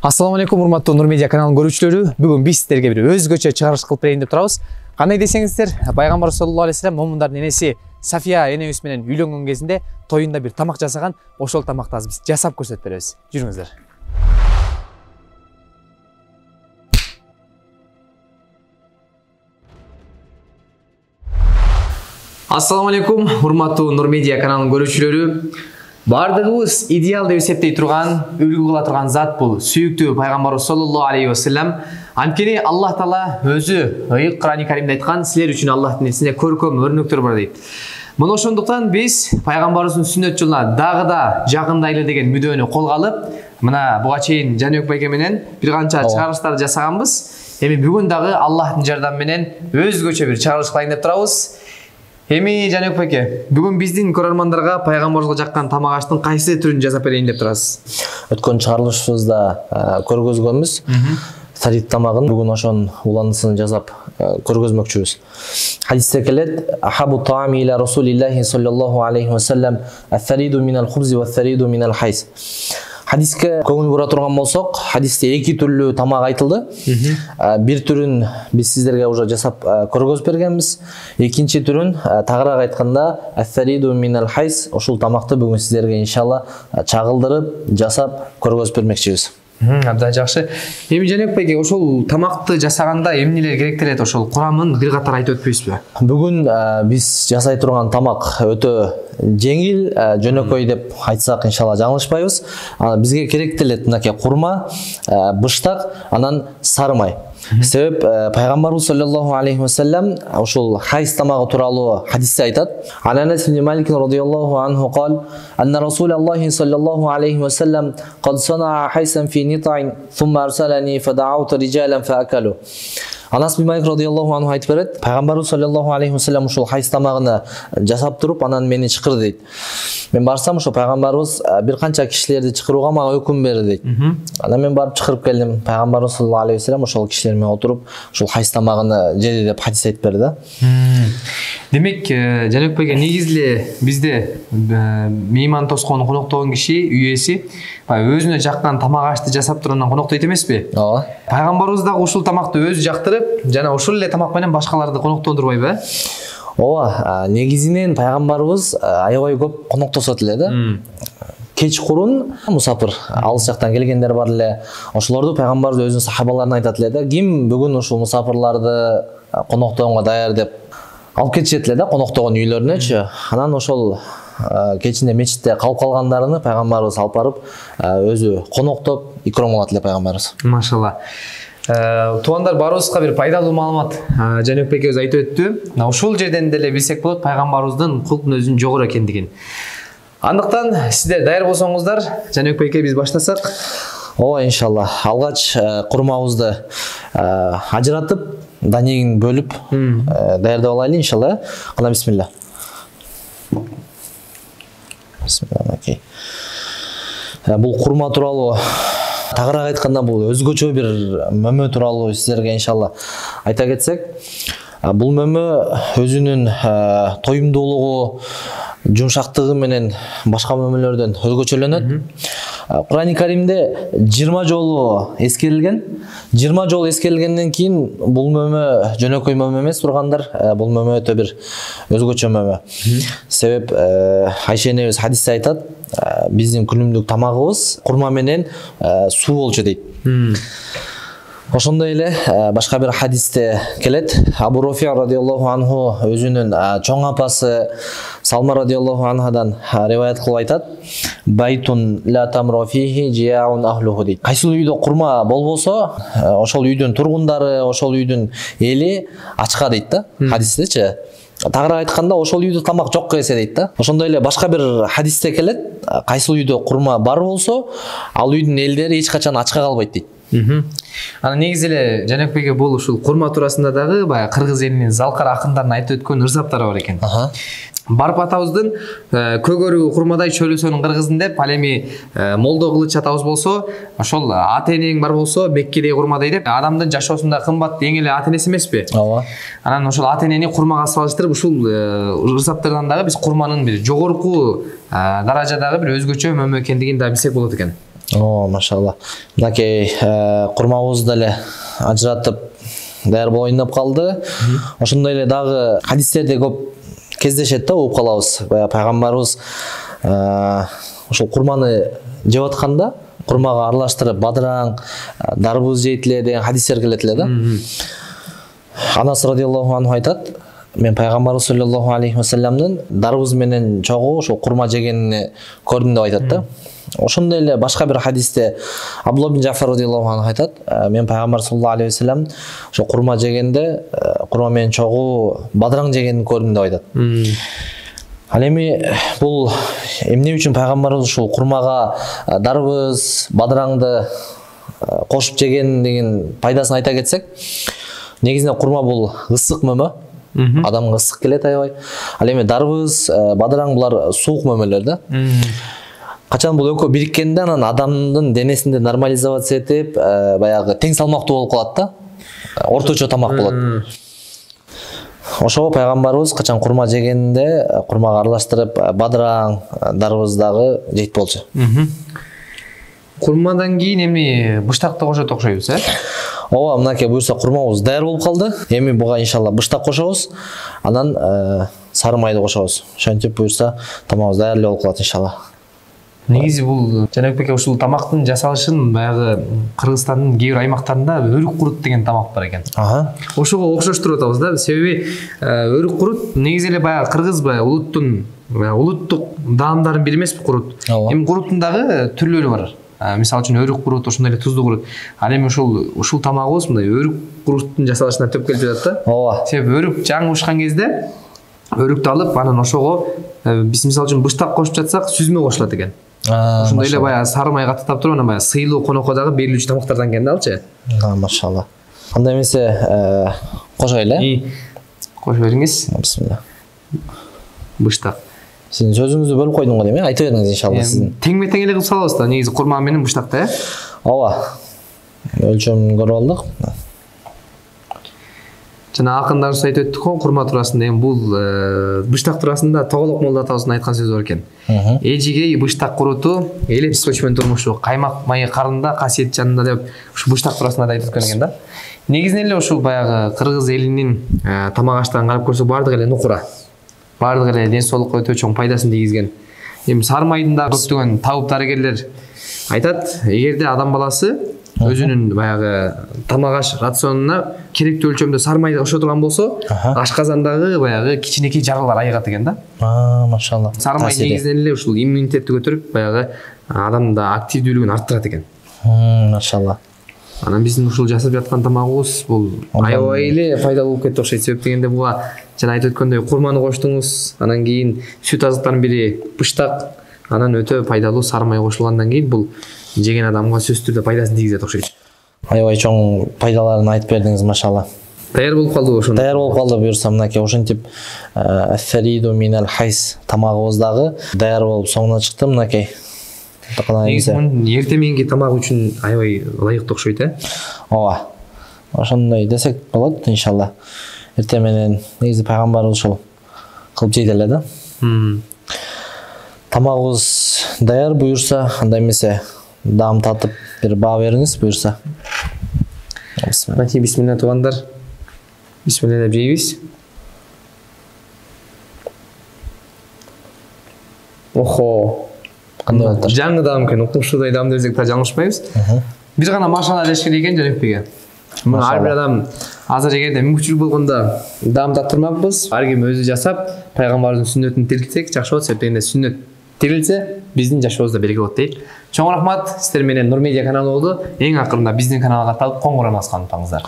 Ассаламу алейкум, урматтуу Нур Медиа каналынын көрүүчүлөрү. Бүгүн биз сиздерге бир өзгөчө чыгарылыш кылып берейин деп турабыз. Кандай десеңиздер, пайгамбар саллаллаху алейхи вассалам момундардын энеси Сафия энебиз менен үйлөнгөн кезинде тоюнда бир тамак жасаган. Ошол тамакты азыр биз жасап көрсөтүп беребиз. Жүрүңүздөр. Ассаламу алейкум, урматтуу Нур Медиа каналынын көрүүчүлөрү. Бардыгыбыз идеал деп эсептей турган, үлгү кыла турган зат бул сүйүктүү пайгамбарыбыз саллаллаху алейхи вассалам. Анткени Аллах Таала өзү ыйык Кур'ани Каримде айткан, силер үчүн Аллахтын элчисинде көркөм өрнөктөр бар дейт. Мына ошондуктан биз пайгамбарыбыздын сүннөт жолуна дагы да жагындайлы деген мүдөнү колго алып, мына буга чейин Жаныбек байке менен бир канча чыгарылыштарды жасаганбыз. Эми бүгүн дагы Аллахтын жардамы менен өзгөчө бир чыгарылыш кылайын деп турабыз. Эми Жаныбек байке, бүгүн биздин көрөрмандарга пайгамбарыбызга жаккан тамак аштын кайсы түрүн жасап берейин деп турасыз? Өткөн чыгарылышыбызда көргөзгөнбүз. Тарит тамагын бүгүн ошонун уланысын жасап көргөзмөкчүбүз. Хадисте келет: "Ахабу таами иля Расулиллахи саллаллаху алейхи ва саллям, ат-тариду минал хубзи ва ат-тариду минал хайс." Хадиске көңүл бура турган болсок, хадисте эки түрлүү тамак айтылды. Бир түрүн биз сиздерге уже жасап көргөзүп бергенбиз. Экинчи түрүн тагыраак айтканда ат-тариду минал хайс, ошол тамакты бүгүн сиздерге иншалла чагылдырып, жасап көргөзүп бермекчибиз. Абдан жакшы. Эми Жаныбек байке, ошол тамакты жасаганда эмнелер керектелет? Ошол курамын бир катар айтып өтпөйсүзбү? Бүгүн биз жасай турган тамак өтө жеңил, жөнөкөй деп айтсак иншалла жаңылышпайбыз. Бизге керектелет мынакей курма, быштак, анан сары май. Себеп пайгамбарыбыз саллаллаху алейхи ва саллям ошол хайс тамагы тууралуу хадисте айтат. Анас ибн Малик радийаллаху анху кал: "Анна Расулаллахи саллаллаху алейхи ва саллям кад санаа хайсан фи нитаин, сумма арсалани фадааута риджалан фаакалу." Анас ибн Малик радийаллаху анху айтып берет, пайгамбарыбыз саллаллаху алейхи ва саллям ошол хайс тамагын жасап туруп, анан мени чакырды дейт. Мен барсам, ошо пайгамбарыбыз бир канча кишилерди чакырууга мага өкүм берди дейт. Анан мен барып чакырып келдим. Пайгамбарыбыз саллаллаху алейхи ва саллям ошол кишилер менен отуруп, ошол хайс тамагын жеди деп хадис айтып берди да. Демек, Жаныбек байке, негизде бизде мейман тоскон коноктогон киши, үй ээси өзүнө жаккан тамак ашты жасап туруп коноктойт эмеспи? Ооба. Пайгамбарыбыз дагы ушул тамакты өзү жактырып, жана ушул эле тамак менен башкаларды коноктондурбайбы? Ооба, негизинен пайгамбарыбыз аябай көп коноктосот эле да. Кечкурун мусапыр алыс жактан келгендер бар эле. Ошолорду пайгамбарыбыз өзүнүн сахабаларына айтат эле да, ким бүгүн ушул мусапырларды коноктогонго даяр деп алып кетишет эле да, коноктогон үйлөрүнөчү. Анан ошол кечинде мечитте калып калгандарыны пайгамбарыбыз алып барып өзү коноктоп икромлот эле пайгамбарыбыз. Машалла. Туугандар, баарыбызга бир пайдалуу маалымат Жаныбек байке өзү айтып өттү. Ушул жерден деле билсек болот пайгамбарыбыздын кулдун өзүнүн жогору экендигин. Андыктан сиздер даяр болсоңуздар, Жаныбек байке биз баштасак. Ооба, иншалла. Алгач курмабызды ажыратып, данегин бөлүп даярдап алайлы иншалла. Кана бисмилла. Бисмилла. Бул курма тууралуу, тагыраак айтканда бул өзгөчө бир мөмө тууралуу сиздерге иншалла айта кетсек, бул мөмө өзүнүн тоюмдуулугу, жумшактыгы менен башка мөмөлөрдөн өзгөчөлөнөт. Кур'ани Каримде 20 жолу эскерилген. 20 жолу эскерилгенден кийин бул мөмө жөнөкөй мөмө эмес тургандар, бул мөмө өтө бир өзгөчө мөмө. Себеп Айша энебиз хадисте айтат, биздин күнүмдүк тамагыбыз курма менен суу болчу дейт. Ошондой эле башка бир хадисте келет. Абу Рофи радийаллаху анху өзүнүн чоң апасы Салма радийаллаху анхадан риваят кылып айтат: "Байтун ла тамру фихи жиаун ахлуху" дейт. Кайсыл үйдө курма болбосо, ошол үйдүн тургундары, ошол үйдүн эли ачка дейт да, хадистечи. Тагыраак айтканда, ошол үйдө тамак жок эсе дейт да. Ошондой эле башка бир хадисте келет: "Кайсыл үйдө курма бар болсо, ал үйдүн элдери эч качан ачка калбайт" дейт. Анан негизи эле Жаныбек байке, бул ушул курма туурасында дагы баягы кыргыз элинин залкар акындарын айтып өткөн ырзаптары бар экен. Барып атабыздын көгөрү курмадай чөлөсөнүн кыргызын деп, ал эми Молдо Кылыч атабыз болсо, ошол ата энең бар болсо, Меккедеги курмадай деп, адамдын жашоосунда кымбат эң эле ата энеси эмеспи? Ооба. Анан ошол ата энени курмага салыштырып, ушул ырзаптардан дагы биз курманын бир жогорку даражадагы бир өзгөчө мөмө экендигин да билсек болот экен. О, машалла. Мынакей курмабыз деле ажыратып даяр болуп ойноп калды. Ошондой эле дагы хадистерде көп кездешет да, угуп калабыз. Пайгамбарыбыз ошол курманы жеп атканда курмага аралаштырып бадыраң, дарбуз жейтиле деген хадистер келет эле да. Анас радиаллаху анху айтат, мен пайгамбар саллаллаху алейхи ва салламдын дарбуз менен чогуу ошол курма жегенин көрдүм деп айтат да. Ошондой эле башка бир хадисте Абдулла бин Жафар радиаллаху анху айтат, мен пайгамбар саллаллаху алейхи ва саллам ошол курма жегенде курма менен чогуу бадыраң жегенин көрдүм деп айтат. Ал эми бул эмне үчүн пайгамбарыбыз ушул курмага дарбыз, бадыраңды кошуп жеген деген пайдасын айта кетсек, негизинен курма бул ысык мөмө, адамга ысык келет аябай. Ал эми дарбыз, бадыраң булар суук мөмөлөр да. Качан бул экөө бириккенде анан адамдын денесинде нормализация этип, баягы тең салмактуу болуп калат да. Орточо тамак болот. Ошого пайгамбарыбыз качан курма жегенде курмага аралаштырып бадыраң, дарбыз дагы жейт болчу. Курмадан кийин эми быштакты кошот окшойбуз, Ооба, мынакей буюрса курмабыз даяр болуп калды. Эми буга иншалла быштак кошобуз, анан сары майды кошобуз. Ошентип буюрса тамагыбыз даяр эле болуп калат иншалла. Негизи бул Жанакбек ушул тамактын жасалышын баягы Кыргызстандын кээ бир аймактарында өрүк курут деген тамак бар экен. Ошого окшоштуруп атабыз да. Себеби өрүк курут негизи эле баягы кыргыз улуттун улуттук даамдардын бири эмеспи курут. Эми куруттун дагы түрлөрү бар. Мисалы үчүн өрүк курут, ошондой эле туздуу курут. Ал эми ушул тамагыбыз мындай өрүк куруттун жасалышына төп келип жатат да. Ооба. Себеби өрүк жаңы бышкан кезде өрүктү алып, анан ошого биз мисалы үчүн быштак кошуп жатсак, сүзмө кошулат экен. Ошондой эле баягы сары май каттап туруп, анан баягы сыйлуу конокко дагы берилүүчү тамактардан экен да алчы. Машалла. Анда эмесе кошойлу, Кошо бериңиз. Бисмилла. Быштак. Сиздин сөзүңүздү бөлүп койдум го дейм, айтып бериңиз иншалла сиздин. Теңме-тең эле кылып салабыз да, негизи курма менен быштакты, Ооба. Өлчөмүн көрүп алдык. Жана акындарыбыз айтып өттүк го курма туурасында. Эми бул быштак туурасында Тоголок молда атабыздын айткан сөзү бар экен. Эжиге быштак куруту, элеп көчмөн турмушу, каймак майы карында, касиет жанында деп ушу быштак туурасында да айтып өткөн экен да. Негизинен эле ушул баягы кыргыз элинин тамак аштыгын карап көрсөк баардыгы эле нукура. Баардыгы эле ден соолукка өтө чоң пайдасын тийгизген. Эми сары майдын да көптөгөн табып дарыгерлер айтат, эгерде адам баласы өзүнүн баягы тамак аш рационуна керектүү өлчөмдө сары майды кошо турган болсо, ашказандагы баягы кичинекей жаралар айыгат экен да. Машалла. Сары май негизинен эле ушул иммунитетти көтөрүп, баягы адамдын активдүүлүгүн арттырат экен. Машалла. Анан биздин ушул жасап жаткан тамагыбыз бул аябай эле пайдалуу болуп кетти окшойт. Себеп дегенде буга жана айтып өткөндөй курманы коштуңуз, анан кийин сүт азыктардын бири быштак, анан өтө пайдалуу сары май кошулгандан кийин бул жеген адамга сөзсүз түрдө пайдасын тийгизет окшойт. Аябай чоң пайдаларын айтып бердиңиз, машалла. Даяр болуп калдыбы ошондо? Даяр болуп калды буюрса мынакей ошентип фариду минал хайс тамагыбыз дагы даяр болуп соңуна чыкты мынакей. Негизи эртең мененки тамак үчүн аябай ылайыктуу окшойт, Ооба. Ошондой десек болот иншалла. Эртең менен негизи пайгамбарыбыз ошол кылып жейт эле да. Тамагыбыз даяр буюрса, анда эмесе даам татып бир баа бериңиз буюрса. Бисмилла туугандар. Бисмилла деп жейбиз. Охо. Жаңы даам экен, укмуштуудай даам десек да жаңылышпайбыз. Бир гана машалла деш керек экен Жанекбекке. Мына ар бир адам азыр эгерде мүмкүнчүлүк болгондо даам таттырмакпыз. Ар ким өзү жасап, пайгамбардын сүннөтүн тирилтсек жакшы болот. Себеп дегенде сүннөт тирилсе, биздин жашообузда береке болот дейт. Чоң рахмат, сиздер менен Нур Медиа каналы болду. Эң акырында биздин каналга катталып, коңгуроон баскан унутпаңыздар.